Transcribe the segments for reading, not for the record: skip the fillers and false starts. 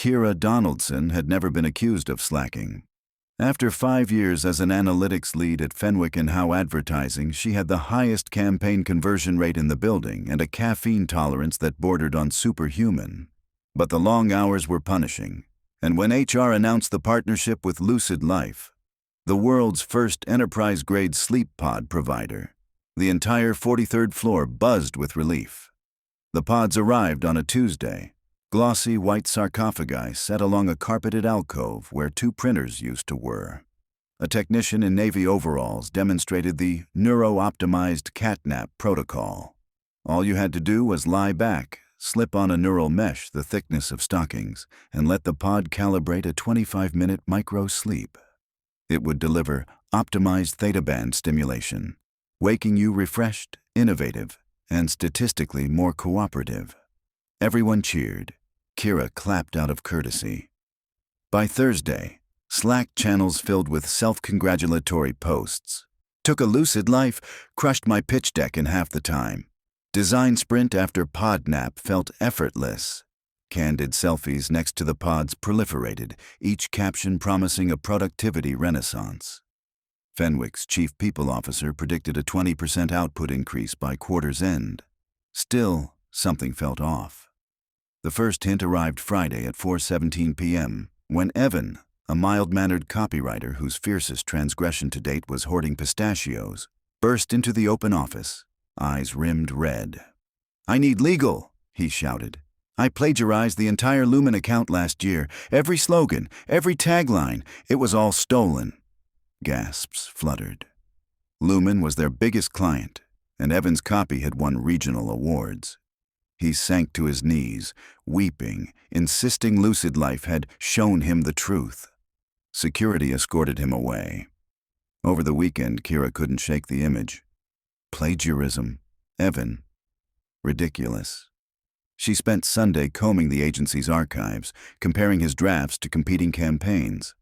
Kira Donaldson had never been accused of slacking. After 5 years as an analytics lead at Fenwick & Howe Advertising, she had the highest campaign conversion rate in the building and a caffeine tolerance that bordered on superhuman. But the long hours were punishing, and when HR announced the partnership with Lucid Life, the world's first enterprise-grade sleep pod provider, the entire 43rd floor buzzed with relief. The pods arrived on a Tuesday, glossy white sarcophagi set along a carpeted alcove where 2 printers used to whir. A technician in navy overalls demonstrated the neuro-optimized catnap protocol. All you had to do was lie back, slip on a neural mesh the thickness of stockings, and let the pod calibrate a 25-minute micro-sleep. It would deliver optimized theta band stimulation, waking you refreshed, innovative, and statistically more cooperative. Everyone cheered. Kira clapped out of courtesy. By Thursday, Slack channels filled with self-congratulatory posts. Took a Lucid Life, crushed my pitch deck in half the time. Design sprint after pod nap felt effortless. Candid selfies next to the pods proliferated, each caption promising a productivity renaissance. Fenwick's chief people officer predicted a 20% output increase by quarter's end. Still, something felt off. The first hint arrived Friday at 4:17 p.m., when Evan, a mild-mannered copywriter whose fiercest transgression to date was hoarding pistachios, burst into the open office, eyes rimmed red. "I need legal," he shouted. "I plagiarized the entire Lumen account last year. Every slogan, every tagline, it was all stolen." Gasps fluttered. Lumen was their biggest client, and Evan's copy had won regional awards. He sank to his knees, weeping, insisting Lucid Life had shown him the truth. Security escorted him away. Over the weekend, Kira couldn't shake the image. Plagiarism. Evan. Ridiculous. She spent Sunday combing the agency's archives, comparing his drafts to competing campaigns.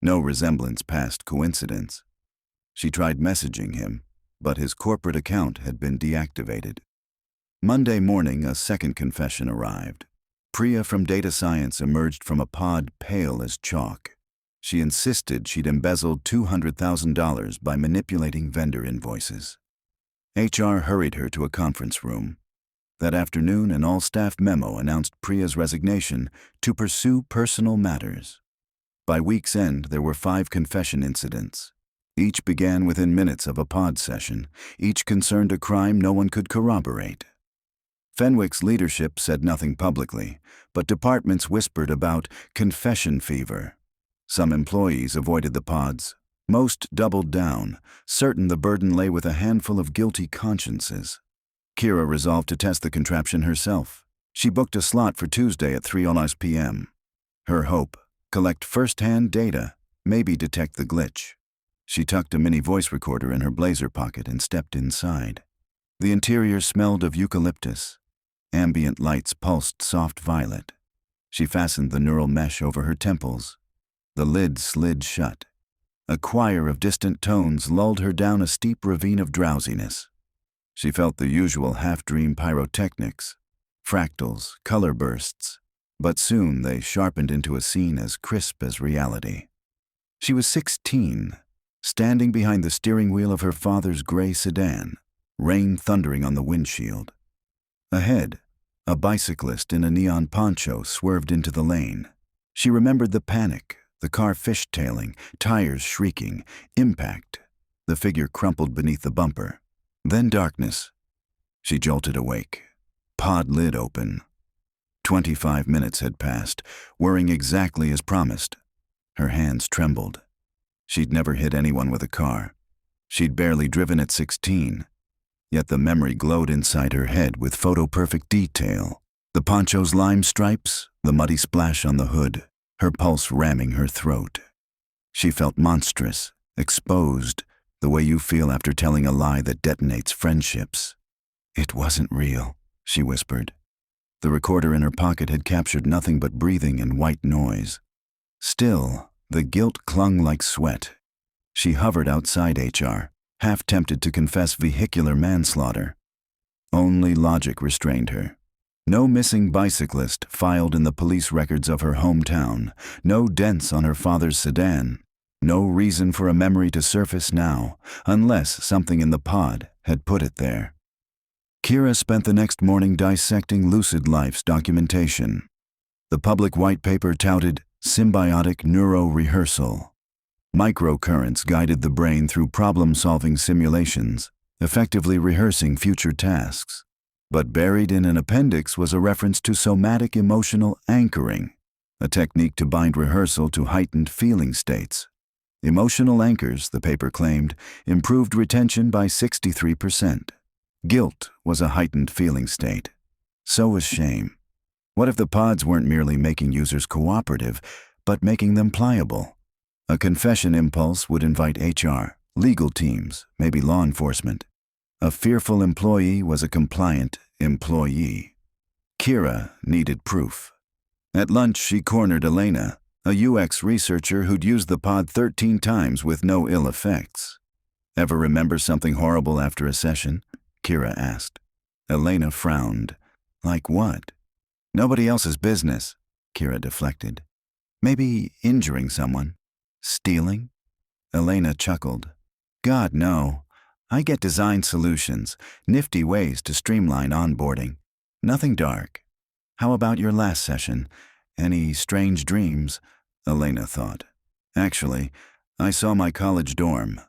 No resemblance past coincidence. She tried messaging him, but his corporate account had been deactivated. Monday morning, a second confession arrived. Priya from data science emerged from a pod pale as chalk. She insisted she'd embezzled $200,000 by manipulating vendor invoices. HR hurried her to a conference room. That afternoon, an all-staff memo announced Priya's resignation to pursue personal matters. By week's end, there were 5 confession incidents. Each began within minutes of a pod session. Each concerned a crime no one could corroborate. Fenwick's leadership said nothing publicly, but departments whispered about confession fever. Some employees avoided the pods. Most doubled down, certain the burden lay with a handful of guilty consciences. Kira resolved to test the contraption herself. She booked a slot for Tuesday at 3:00 p.m. Her hope, collect first-hand data, maybe detect the glitch. She tucked a mini voice recorder in her blazer pocket and stepped inside. The interior smelled of eucalyptus. Ambient lights pulsed soft violet. She fastened the neural mesh over her temples. The lid slid shut. A choir of distant tones lulled her down a steep ravine of drowsiness. She felt the usual half-dream pyrotechnics, fractals, color bursts, but soon they sharpened into a scene as crisp as reality. She was 16, standing behind the steering wheel of her father's gray sedan, rain thundering on the windshield. Ahead, a bicyclist in a neon poncho swerved into the lane. She remembered the panic, the car fishtailing, tires shrieking, impact. The figure crumpled beneath the bumper. Then darkness. She jolted awake. Pod lid open. 25 minutes had passed, whirring exactly as promised. Her hands trembled. She'd never hit anyone with a car. She'd barely driven at 16. Yet the memory glowed inside her head with photo-perfect detail. The poncho's lime stripes, the muddy splash on the hood, her pulse ramming her throat. She felt monstrous, exposed, the way you feel after telling a lie that detonates friendships. "It wasn't real," she whispered. The recorder in her pocket had captured nothing but breathing and white noise. Still, the guilt clung like sweat. She hovered outside HR, half tempted to confess vehicular manslaughter. Only logic restrained her. No missing bicyclist filed in the police records of her hometown, no dents on her father's sedan, no reason for a memory to surface now, unless something in the pod had put it there. Kira spent the next morning dissecting Lucid Life's documentation. The public white paper touted symbiotic neuro-rehearsal. Microcurrents guided the brain through problem-solving simulations, effectively rehearsing future tasks. But buried in an appendix was a reference to somatic emotional anchoring, a technique to bind rehearsal to heightened feeling states. Emotional anchors, the paper claimed, improved retention by 63%. Guilt was a heightened feeling state. So was shame. What if the pods weren't merely making users cooperative, but making them pliable? A confession impulse would invite HR, legal teams, maybe law enforcement. A fearful employee was a compliant employee. Kira needed proof. At lunch, she cornered Elena, a UX researcher who'd used the pod 13 times with no ill effects. "Ever remember something horrible after a session?" Kira asked. Elena frowned. "Like what?" "Nobody else's business," Kira deflected. "Maybe injuring someone? Stealing?" Elena chuckled. "God, no. I get design solutions, nifty ways to streamline onboarding. Nothing dark. How about your last session? Any strange dreams?" Elena thought. "Actually, I saw my college dorm.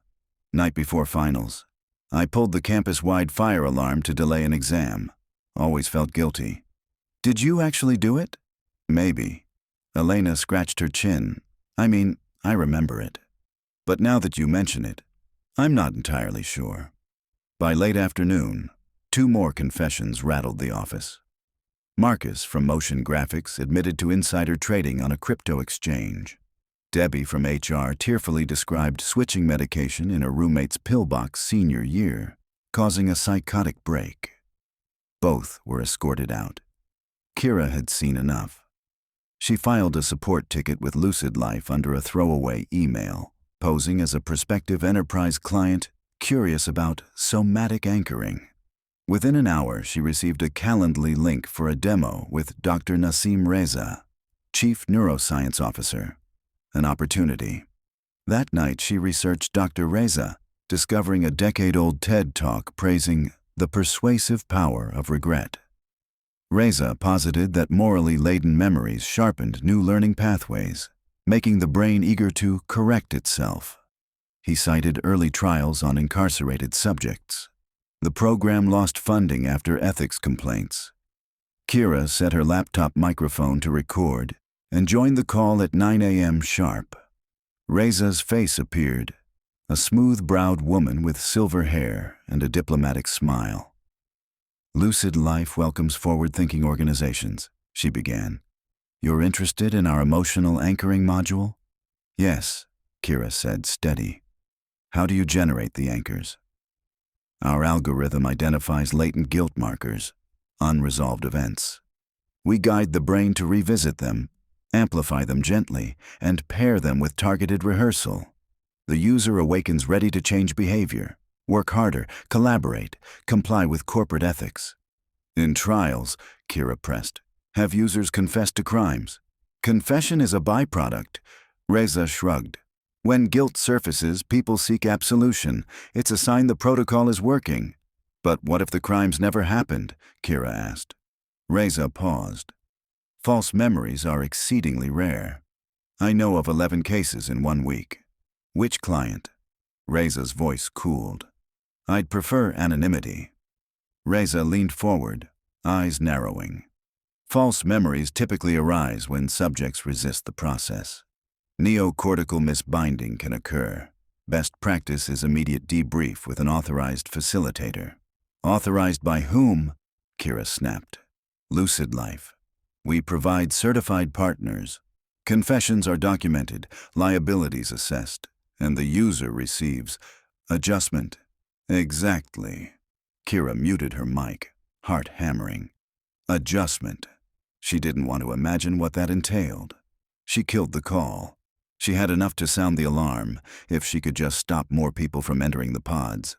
Night before finals. I pulled the campus-wide fire alarm to delay an exam. Always felt guilty." "Did you actually do it?" "Maybe." Elena scratched her chin. I remember it. But now that you mention it, I'm not entirely sure." By late afternoon, 2 more confessions rattled the office. Marcus from Motion Graphics admitted to insider trading on a crypto exchange. Debbie from HR tearfully described switching medication in her roommate's pillbox senior year, causing a psychotic break. Both were escorted out. Kira had seen enough. She filed a support ticket with Lucid Life under a throwaway email, posing as a prospective enterprise client curious about somatic anchoring. Within an hour, she received a Calendly link for a demo with Dr. Nassim Reza, Chief Neuroscience Officer. An opportunity. That night, she researched Dr. Reza, discovering a decade-old TED Talk praising the persuasive power of regret. Reza posited that morally laden memories sharpened new learning pathways, making the brain eager to correct itself. He cited early trials on incarcerated subjects. The program lost funding after ethics complaints. Kira set her laptop microphone to record and joined the call at 9 a.m. sharp. Reza's face appeared, a smooth-browed woman with silver hair and a diplomatic smile. "Lucid Life welcomes forward-thinking organizations," she began. "You're interested in our emotional anchoring module?" "Yes," Kira said, steady. "How do you generate the anchors?" "Our algorithm identifies latent guilt markers, unresolved events. We guide the brain to revisit them, amplify them gently, and pair them with targeted rehearsal. The user awakens ready to change behavior, work harder, collaborate, comply with corporate ethics." "In trials," Kira pressed, "have users confessed to crimes?" "Confession is a byproduct," Reza shrugged. "When guilt surfaces, people seek absolution. It's a sign the protocol is working." "But what if the crimes never happened?" Kira asked. Reza paused. "False memories are exceedingly rare. I know of 11 cases in 1 week." "Which client?" Reza's voice cooled. "I'd prefer anonymity." Reza leaned forward, eyes narrowing. "False memories typically arise when subjects resist the process. Neocortical misbinding can occur. Best practice is immediate debrief with an authorized facilitator." "Authorized by whom?" Kira snapped. "Lucid Life. We provide certified partners. Confessions are documented, liabilities assessed, and the user receives adjustment." "Exactly." Kira muted her mic, heart hammering. Adjustment. She didn't want to imagine what that entailed. She killed the call. She had enough to sound the alarm if she could just stop more people from entering the pods.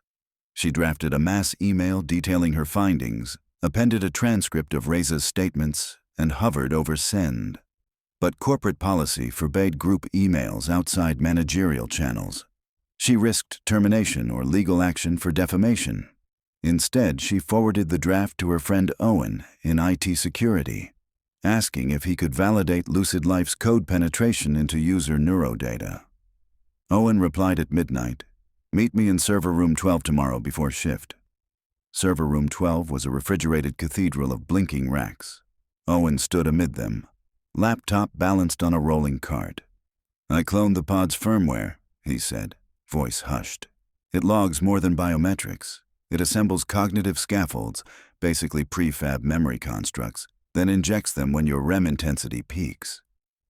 She drafted a mass email detailing her findings appended a transcript of Reza's statements, and hovered over send. But corporate policy forbade group emails outside managerial channels. She risked termination or legal action for defamation. Instead, she forwarded the draft to her friend Owen in IT security, asking if he could validate Lucid Life's code penetration into user neurodata. Owen replied at midnight, "Meet me in server room 12 tomorrow before shift." Server room 12 was a refrigerated cathedral of blinking racks. Owen stood amid them, laptop balanced on a rolling cart. "I cloned the pod's firmware," he said, voice hushed. "It logs more than biometrics. It assembles cognitive scaffolds, basically prefab memory constructs, then injects them when your REM intensity peaks."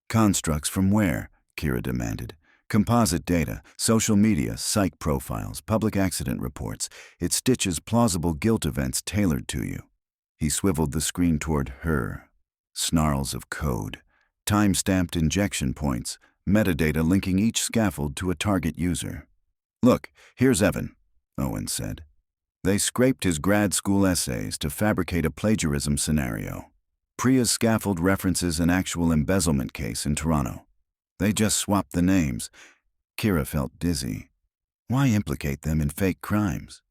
"Constructs from where?" Kira demanded. "Composite data, social media, psych profiles, public accident reports. It stitches plausible guilt events tailored to you." He swiveled the screen toward her. Snarls of code, time-stamped injection points, metadata linking each scaffold to a target user. "Look, here's Evan," Owen said. They scraped his grad school essays to fabricate a plagiarism scenario. Priya's scaffold references an actual embezzlement case in Toronto. They just swapped the names. Kira felt dizzy. Why implicate them in fake crimes?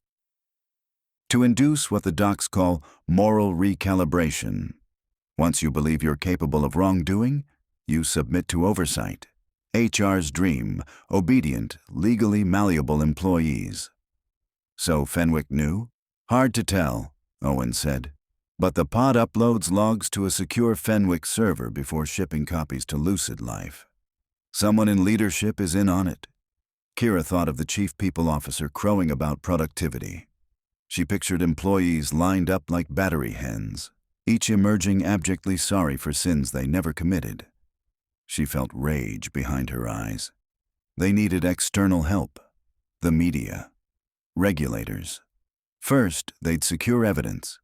To induce what the docs call moral recalibration. Once you believe you're capable of wrongdoing, you submit to oversight. HR's dream, obedient, legally malleable employees. So Fenwick knew? Hard to tell, Owen said. But the pod uploads logs to a secure Fenwick server before shipping copies to Lucid Life. Someone in leadership is in on it. Kira thought of the chief people officer crowing about productivity. She pictured employees lined up like battery hens, each emerging abjectly sorry for sins they never committed. She felt rage behind her eyes. They needed external help. The media. Regulators. First, they'd secure evidence.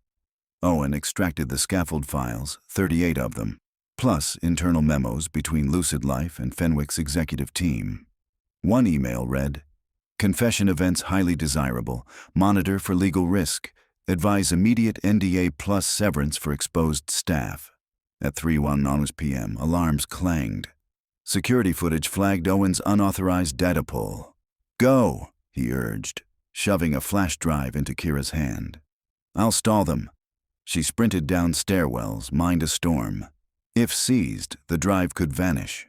Owen extracted the scaffold files, 38 of them, plus internal memos between Lucid Life and Fenwick's executive team. One email read, "Confession events highly desirable. Monitor for legal risk. Advise immediate NDA plus severance for exposed staff." At 3:01 p.m., alarms clanged. Security footage flagged Owen's unauthorized data pull. "Go," he urged, shoving a flash drive into Kira's hand. "I'll stall them." She sprinted down stairwells, mind a storm. If seized, the drive could vanish.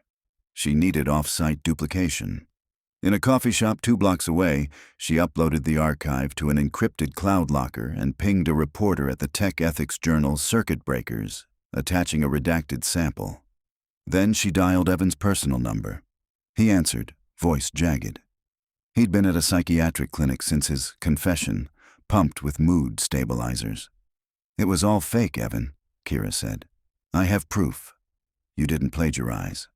She needed off-site duplication. In a coffee shop 2 blocks away, she uploaded the archive to an encrypted cloud locker and pinged a reporter at the tech ethics journal Circuit Breakers, attaching a redacted sample. Then she dialed Evan's personal number. He answered, voice jagged. He'd been at a psychiatric clinic since his confession, pumped with mood stabilizers. "It was all fake, Evan," Kira said. "I have proof. You didn't plagiarize."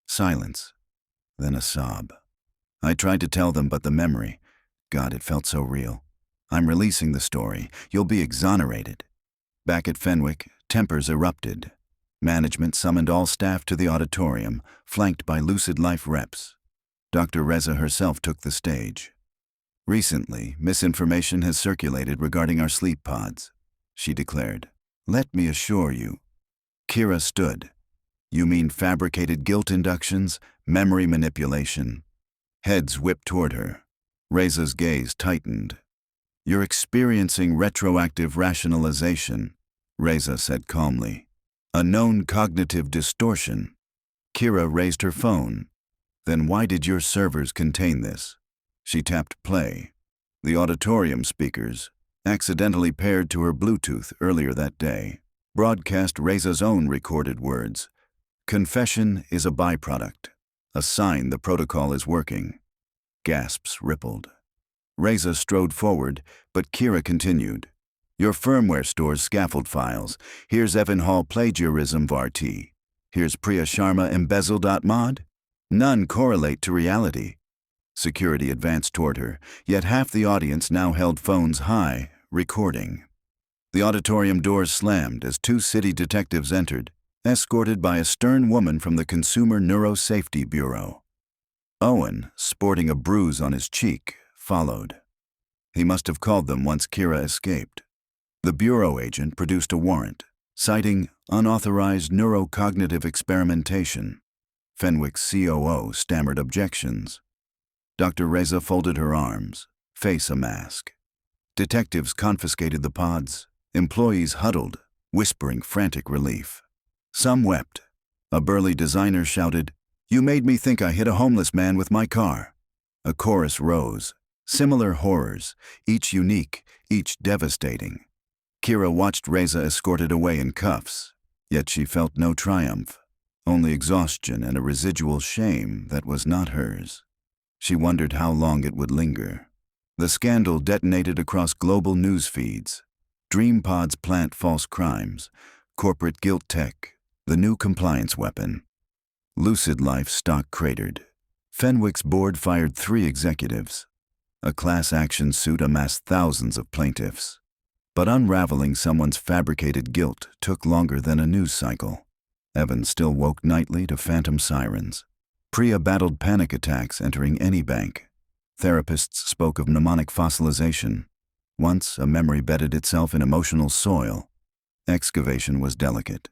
Silence. Then a sob. "I tried to tell them, but the memory. God, it felt so real. I'm releasing the story. You'll be exonerated." Back at Fenwick, tempers erupted. Management summoned all staff to the auditorium, flanked by Lucid Life reps. Dr. Reza herself took the stage. "Recently, misinformation has circulated regarding our sleep pods," she declared. "Let me assure you." Kira stood. "You mean fabricated guilt inductions, memory manipulation?" Heads whipped toward her. Reza's gaze tightened. "You're experiencing retroactive rationalization," Reza said calmly. "A known cognitive distortion." Kira raised her phone. "Then why did your servers contain this?" She tapped play. The auditorium speakers, accidentally paired to her Bluetooth earlier that day, broadcast Reza's own recorded words. "Confession is a byproduct, a sign the protocol is working." Gasps rippled. Reza strode forward, but Kira continued. "Your firmware stores scaffold files. Here's Evan Hall plagiarism VART. Here's Priya Sharma embezzle.mod. None correlate to reality." Security advanced toward her, yet half the audience now held phones high, recording. The auditorium doors slammed as 2 city detectives entered, escorted by a stern woman from the Consumer Neurosafety Bureau. Owen, sporting a bruise on his cheek, followed. He must have called them once Kira escaped. The bureau agent produced a warrant, citing unauthorized neurocognitive experimentation. Fenwick's COO stammered objections. Dr. Reza folded her arms, face a mask. Detectives confiscated the pods. Employees huddled, whispering frantic relief. Some wept. A burly designer shouted, "You made me think I hit a homeless man with my car." A chorus rose. Similar horrors, each unique, each devastating. Kira watched Reza escorted away in cuffs, yet she felt no triumph, only exhaustion and a residual shame that was not hers. She wondered how long it would linger. The scandal detonated across global news feeds. Dream pods plant false crimes, corporate guilt tech, the new compliance weapon. Lucid Life stock cratered. Fenwick's board fired 3 executives. A class action suit amassed thousands of plaintiffs. But unraveling someone's fabricated guilt took longer than a news cycle. Evan still woke nightly to phantom sirens. Priya battled panic attacks entering any bank. Therapists spoke of mnemonic fossilization. Once a memory bedded itself in emotional soil. Excavation was delicate.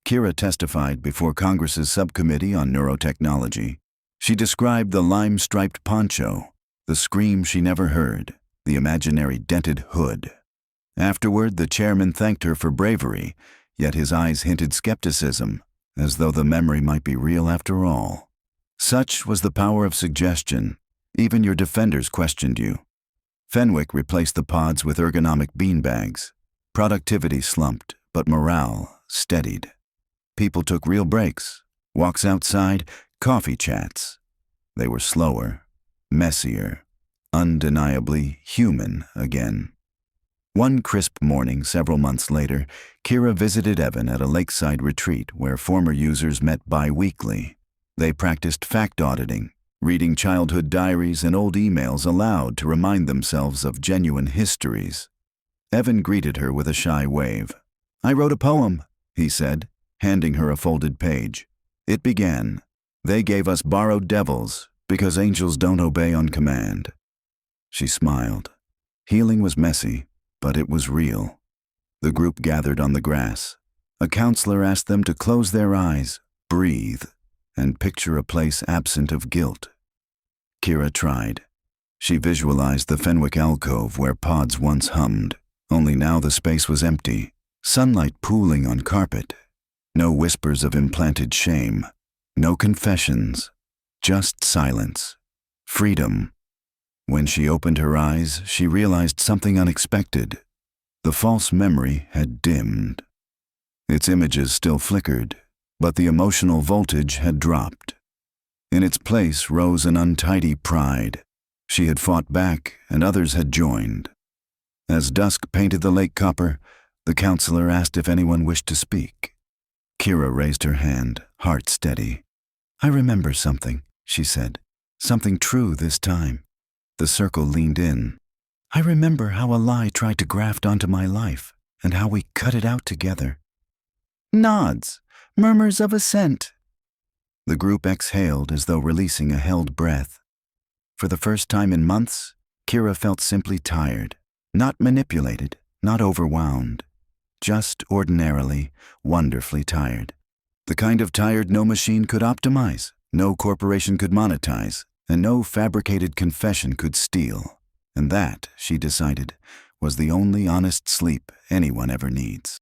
Kira testified before Congress's Subcommittee on Neurotechnology. She described the lime-striped poncho, the scream she never heard, the imaginary dented hood. Afterward, the chairman thanked her for bravery, yet his eyes hinted skepticism, as though the memory might be real after all. Such was the power of suggestion. Even your defenders questioned you. Fenwick replaced the pods with ergonomic beanbags. Productivity slumped, but morale steadied. People took real breaks, walks outside, coffee chats. They were slower, messier, undeniably human again. One crisp morning several months later, Kira visited Evan at a lakeside retreat where former users met bi-weekly. They practiced fact auditing, reading childhood diaries and old emails aloud to remind themselves of genuine histories. Evan greeted her with a shy wave. "I wrote a poem," he said, handing her a folded page. It began, "They gave us borrowed devils because angels don't obey on command." She smiled. Healing was messy, but it was real. The group gathered on the grass. A counselor asked them to close their eyes, breathe, and picture a place absent of guilt. Kira tried. She visualized the Fenwick alcove where pods once hummed, only now the space was empty, sunlight pooling on carpet. No whispers of implanted shame, no confessions, just silence, freedom. When she opened her eyes, she realized something unexpected. The false memory had dimmed. Its images still flickered, but the emotional voltage had dropped. In its place rose an untidy pride. She had fought back, and others had joined. As dusk painted the lake copper, the counselor asked if anyone wished to speak. Kira raised her hand, heart steady. "I remember something," she said. "Something true this time." The circle leaned in. "I remember how a lie tried to graft onto my life, and how we cut it out together." Nods, murmurs of assent. The group exhaled as though releasing a held breath. For the first time in months, Kira felt simply tired, not manipulated, not overwhelmed, just ordinarily, wonderfully tired. The kind of tired no machine could optimize, no corporation could monetize, and no fabricated confession could steal. And that, she decided, was the only honest sleep anyone ever needs.